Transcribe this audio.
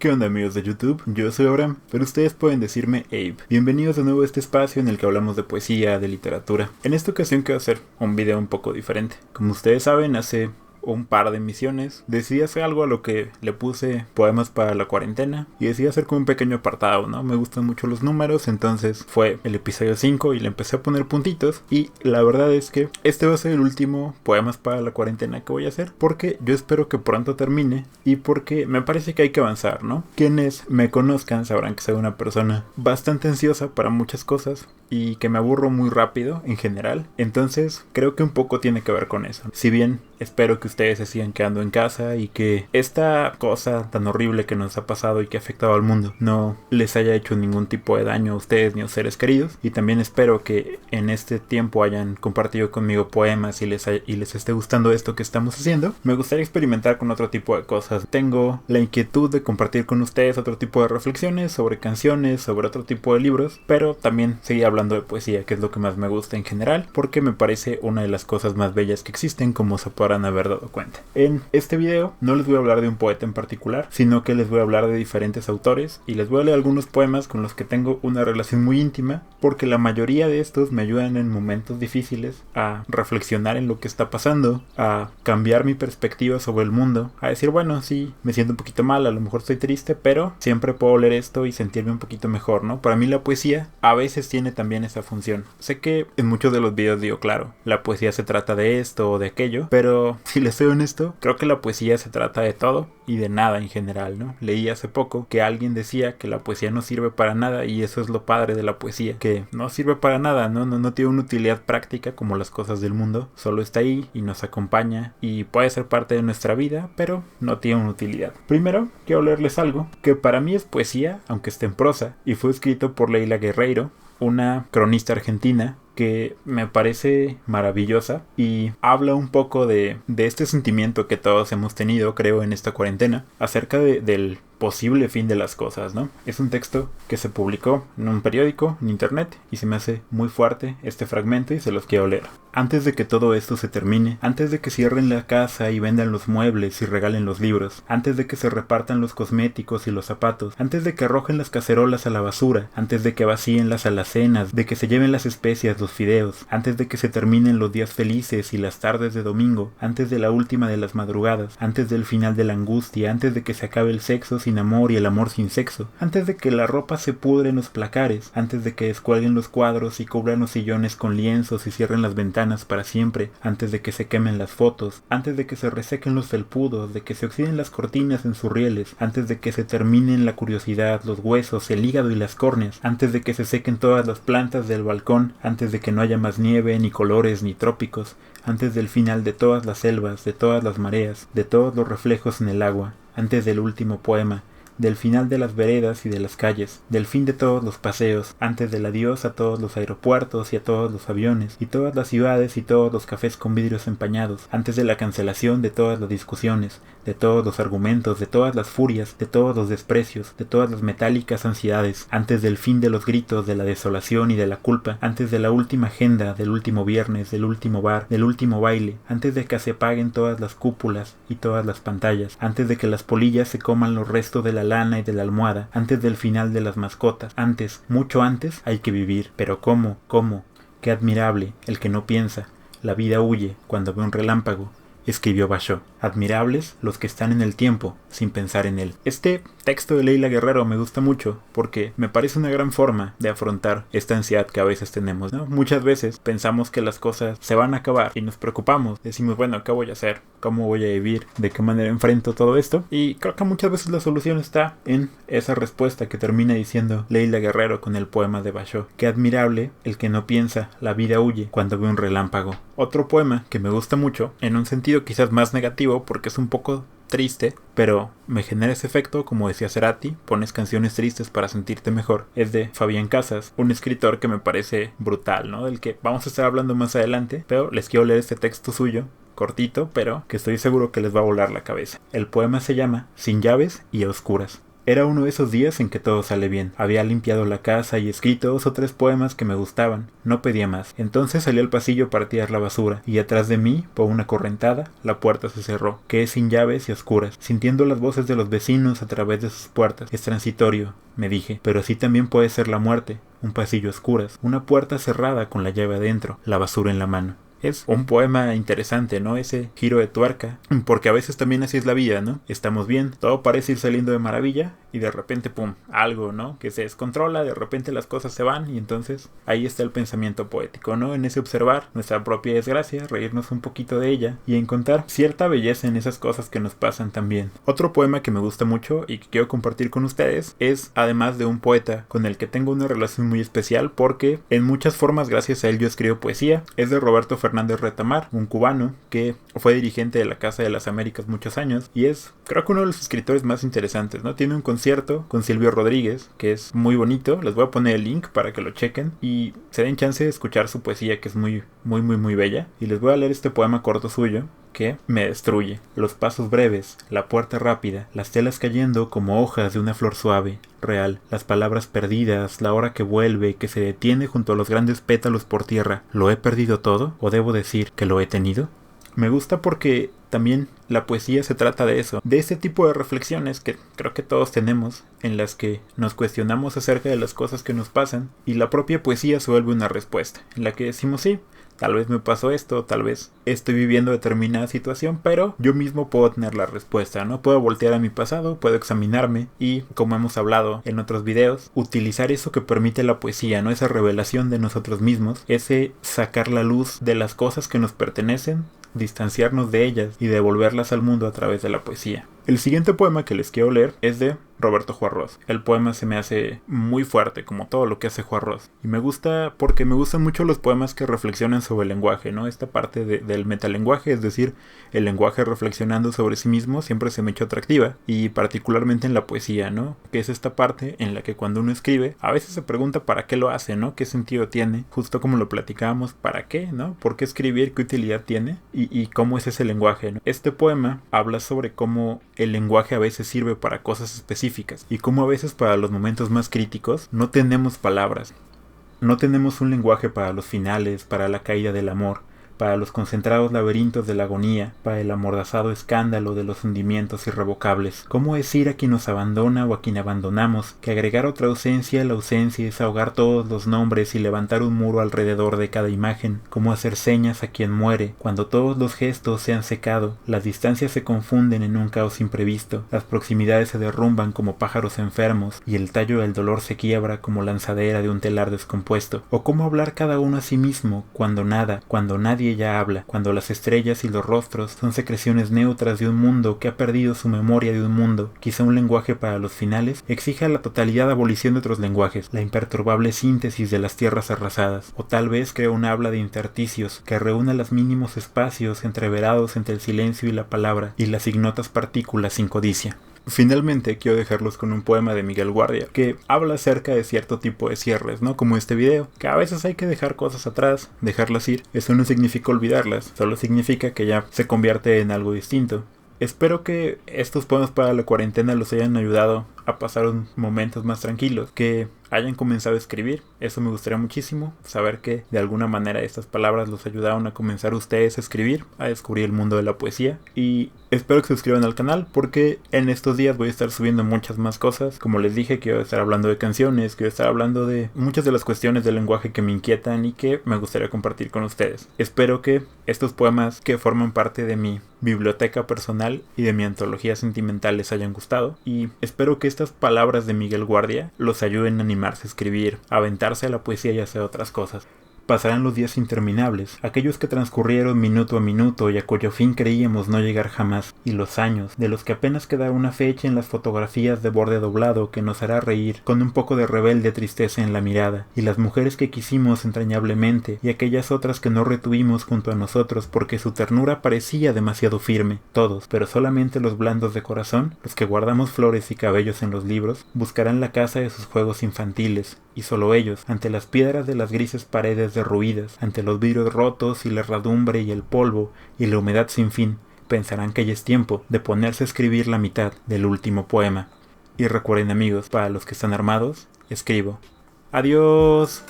¿Qué onda amigos de YouTube? Yo soy Abraham, pero ustedes pueden decirme Abe. Bienvenidos de nuevo a este espacio en el que hablamos de poesía, de literatura. En esta ocasión quiero hacer un video un poco diferente. Como ustedes saben, hace un par de emisiones decidí hacer algo a lo que le puse poemas para la cuarentena y decidí hacer como un pequeño apartado, ¿no? Me gustan mucho los números, entonces fue el episodio 5 y le empecé a poner puntitos, y la verdad es que este va a ser el último poemas para la cuarentena que voy a hacer, porque yo espero que pronto termine y porque me parece que hay que avanzar, ¿no? Quienes me conozcan sabrán que soy una persona bastante ansiosa para muchas cosas y que me aburro muy rápido en general, entonces creo que un poco tiene que ver con eso. Si bien espero que ustedes se sigan quedando en casa y que esta cosa tan horrible que nos ha pasado y que ha afectado al mundo no les haya hecho ningún tipo de daño a ustedes ni a sus seres queridos, y también espero que en este tiempo hayan compartido conmigo poemas y les esté gustando esto que estamos haciendo. Me gustaría experimentar con otro tipo de cosas. Tengo la inquietud de compartir con ustedes otro tipo de reflexiones sobre canciones, sobre otro tipo de libros, pero también seguir hablando de poesía, que es lo que más me gusta en general, porque me parece una de las cosas más bellas que existen, como se podrán haber dado cuenta. En este video no les voy a hablar de un poeta en particular, sino que les voy a hablar de diferentes autores y les voy a leer algunos poemas con los que tengo una relación muy íntima, porque la mayoría de estos me ayudan en momentos difíciles a reflexionar en lo que está pasando, a cambiar mi perspectiva sobre el mundo, a decir, bueno, sí, me siento un poquito mal, a lo mejor estoy triste, pero siempre puedo leer esto y sentirme un poquito mejor, ¿no? Para mí la poesía a veces tiene también esa función. Sé que en muchos de los videos digo, claro, la poesía se trata de esto o de aquello, pero si les soy honesto, creo que la poesía se trata de todo y de nada en general, ¿no? Leí hace poco que alguien decía que la poesía no sirve para nada, y eso es lo padre de la poesía, que no sirve para nada, no tiene una utilidad práctica como las cosas del mundo, solo está ahí y nos acompaña y puede ser parte de nuestra vida, pero no tiene una utilidad. Primero, quiero leerles algo que para mí es poesía, aunque esté en prosa, y fue escrito por Leila Guerreiro, una cronista argentina que me parece maravillosa y habla un poco de este sentimiento que todos hemos tenido, creo, en esta cuarentena, acerca del posible fin de las cosas, ¿no? Es un texto que se publicó en un periódico, en internet, y se me hace muy fuerte este fragmento y se los quiero leer. Antes de que todo esto se termine, antes de que cierren la casa y vendan los muebles y regalen los libros, antes de que se repartan los cosméticos y los zapatos, antes de que arrojen las cacerolas a la basura, antes de que vacíen las alacenas, de que se lleven las especias, los fideos, antes de que se terminen los días felices y las tardes de domingo, antes de la última de las madrugadas, antes del final de la angustia, antes de que se acabe el sexo sin amor y el amor sin sexo, antes de que la ropa se pudre en los placares, antes de que descuelguen los cuadros y cubran los sillones con lienzos y cierren las ventanas para siempre, antes de que se quemen las fotos, antes de que se resequen los felpudos, de que se oxiden las cortinas en sus rieles, antes de que se terminen la curiosidad, los huesos, el hígado y las córneas, antes de que se sequen todas las plantas del balcón, antes de que no haya más nieve, ni colores, ni trópicos, antes del final de todas las selvas, de todas las mareas, de todos los reflejos en el agua, antes del último poema, del final de las veredas y de las calles, del fin de todos los paseos, antes del adiós a todos los aeropuertos y a todos los aviones, y todas las ciudades y todos los cafés con vidrios empañados, antes de la cancelación de todas las discusiones, de todos los argumentos, de todas las furias, de todos los desprecios, de todas las metálicas ansiedades, antes del fin de los gritos, de la desolación y de la culpa, antes de la última agenda, del último viernes, del último bar, del último baile, antes de que se apaguen todas las cúpulas y todas las pantallas, antes de que las polillas se coman los restos de la lana y de la almohada, antes del final de las mascotas, antes, mucho antes, hay que vivir. Pero ¿cómo? Qué admirable el que no piensa, la vida huye cuando ve un relámpago, escribió Basho. Admirables los que están en el tiempo sin pensar en él. Este texto de Leila Guerreiro me gusta mucho porque me parece una gran forma de afrontar esta ansiedad que a veces tenemos, ¿no? Muchas veces pensamos que las cosas se van a acabar y nos preocupamos. Decimos, bueno, ¿qué voy a hacer? ¿Cómo voy a vivir? ¿De qué manera enfrento todo esto? Y creo que muchas veces la solución está en esa respuesta que termina diciendo Leila Guerreiro con el poema de Basho. Qué admirable el que no piensa, la vida huye cuando ve un relámpago. Otro poema que me gusta mucho, en un sentido quizás más negativo porque es un poco triste, pero me genera ese efecto, como decía Cerati, pones canciones tristes para sentirte mejor, es de Fabián Casas, un escritor que me parece brutal, ¿no? Del que vamos a estar hablando más adelante, pero les quiero leer este texto suyo, cortito, pero que estoy seguro que les va a volar la cabeza. El poema se llama Sin llaves y a oscuras. Era uno de esos días en que todo sale bien. Había limpiado la casa y escrito 2 o 3 poemas que me gustaban. No pedía más. Entonces salí al pasillo para tirar la basura, y atrás de mí, por una correntada, la puerta se cerró. Quedé sin llaves y a oscuras, sintiendo las voces de los vecinos a través de sus puertas. Es transitorio, me dije, pero así también puede ser la muerte. Un pasillo a oscuras, una puerta cerrada con la llave adentro, la basura en la mano. Es un poema interesante, ¿no? Ese giro de tuerca. Porque a veces también así es la vida, ¿no? Estamos bien, todo parece ir saliendo de maravilla y de repente, pum, algo, ¿no? Que se descontrola, de repente las cosas se van y entonces ahí está el pensamiento poético, ¿no? En ese observar nuestra propia desgracia, reírnos un poquito de ella y encontrar cierta belleza en esas cosas que nos pasan también. Otro poema que me gusta mucho y que quiero compartir con ustedes es, además de un poeta con el que tengo una relación muy especial porque en muchas formas gracias a él yo escribo poesía, es de Roberto Fernández Retamar, un cubano que fue dirigente de la Casa de las Américas muchos años y es, creo que uno de los escritores más interesantes, ¿no? Tiene un concierto con Silvio Rodríguez que es muy bonito, les voy a poner el link para que lo chequen y se den chance de escuchar su poesía que es muy bella, y les voy a leer este poema corto suyo que me destruye. Los pasos breves, la puerta rápida, las telas cayendo como hojas de una flor suave, real, las palabras perdidas, la hora que vuelve, que se detiene junto a los grandes pétalos por tierra. ¿Lo he perdido todo? ¿O debo decir que lo he tenido? Me gusta porque también la poesía se trata de eso, de ese tipo de reflexiones que creo que todos tenemos, en las que nos cuestionamos acerca de las cosas que nos pasan, y la propia poesía se vuelve una respuesta, en la que decimos sí, tal vez me pasó esto, tal vez estoy viviendo determinada situación, pero yo mismo puedo tener la respuesta, ¿no? Puedo voltear a mi pasado, puedo examinarme y, como hemos hablado en otros videos, utilizar eso que permite la poesía, ¿no? Esa revelación de nosotros mismos, ese sacar la luz de las cosas que nos pertenecen, distanciarnos de ellas y devolverlas al mundo a través de la poesía. El siguiente poema que les quiero leer es de Roberto Juarros. El poema se me hace muy fuerte, como todo lo que hace Juarros. Y me gusta porque me gustan mucho los poemas que reflexionan sobre el lenguaje, ¿no? Esta parte del metalenguaje, es decir, el lenguaje reflexionando sobre sí mismo, siempre se me ha hecho atractiva. Y particularmente en la poesía, ¿no? Que es esta parte en la que cuando uno escribe, a veces se pregunta para qué lo hace, ¿no? ¿Qué sentido tiene? Justo como lo platicábamos, ¿para qué? ¿No? ¿Por qué escribir? ¿Qué utilidad tiene? Y cómo es ese lenguaje, ¿no? Este poema habla sobre cómo el lenguaje a veces sirve para cosas específicas y cómo a veces para los momentos más críticos no tenemos palabras. No tenemos un lenguaje para los finales, para la caída del amor, para los concentrados laberintos de la agonía, para el amordazado escándalo de los hundimientos irrevocables. ¿Cómo decir a quien nos abandona o a quien abandonamos que agregar otra ausencia a la ausencia es ahogar todos los nombres y levantar un muro alrededor de cada imagen? ¿Cómo hacer señas a quien muere cuando todos los gestos se han secado? Las distancias se confunden en un caos imprevisto, las proximidades se derrumban como pájaros enfermos y el tallo del dolor se quiebra como lanzadera de un telar descompuesto. ¿O cómo hablar cada uno a sí mismo cuando nada, cuando nadie ya habla, cuando las estrellas y los rostros son secreciones neutras de un mundo que ha perdido su memoria de un mundo? Quizá un lenguaje para los finales exija la totalidad abolición de otros lenguajes, la imperturbable síntesis de las tierras arrasadas, o tal vez crea un habla de intersticios que reúna los mínimos espacios entreverados entre el silencio y la palabra y las ignotas partículas sin codicia. Finalmente quiero dejarlos con un poema de Miguel Guardia que habla acerca de cierto tipo de cierres, ¿no? Como este video, que a veces hay que dejar cosas atrás, dejarlas ir. Eso no significa olvidarlas, solo significa que ya se convierte en algo distinto. Espero que estos poemas para la cuarentena los hayan ayudado a pasar momentos más tranquilos, que hayan comenzado a escribir. Eso me gustaría muchísimo, saber que de alguna manera estas palabras los ayudaron a comenzar ustedes a escribir, a descubrir el mundo de la poesía. Y espero que se suscriban al canal porque en estos días voy a estar subiendo muchas más cosas. Como les dije, quiero estar hablando de canciones, quiero estar hablando de muchas de las cuestiones del lenguaje que me inquietan y que me gustaría compartir con ustedes. Espero que estos poemas que forman parte de mi biblioteca personal y de mi antología sentimental les hayan gustado, y espero que estas palabras de Miguel Guardia los ayuden a animarse a escribir, a aventarse a la poesía y a hacer otras cosas. Pasarán los días interminables, aquellos que transcurrieron minuto a minuto y a cuyo fin creíamos no llegar jamás, y los años, de los que apenas queda una fecha en las fotografías de borde doblado que nos hará reír con un poco de rebelde tristeza en la mirada, y las mujeres que quisimos entrañablemente, y aquellas otras que no retuvimos junto a nosotros porque su ternura parecía demasiado firme. Todos, pero solamente los blandos de corazón, los que guardamos flores y cabellos en los libros, buscarán la casa de sus juegos infantiles, y solo ellos, ante las piedras de las grises paredes derruidas, ante los vidrios rotos y la herradumbre y el polvo y la humedad sin fin, pensarán que ya es tiempo de ponerse a escribir la mitad del último poema. Y recuerden amigos, para los que están armados, escribo. Adiós.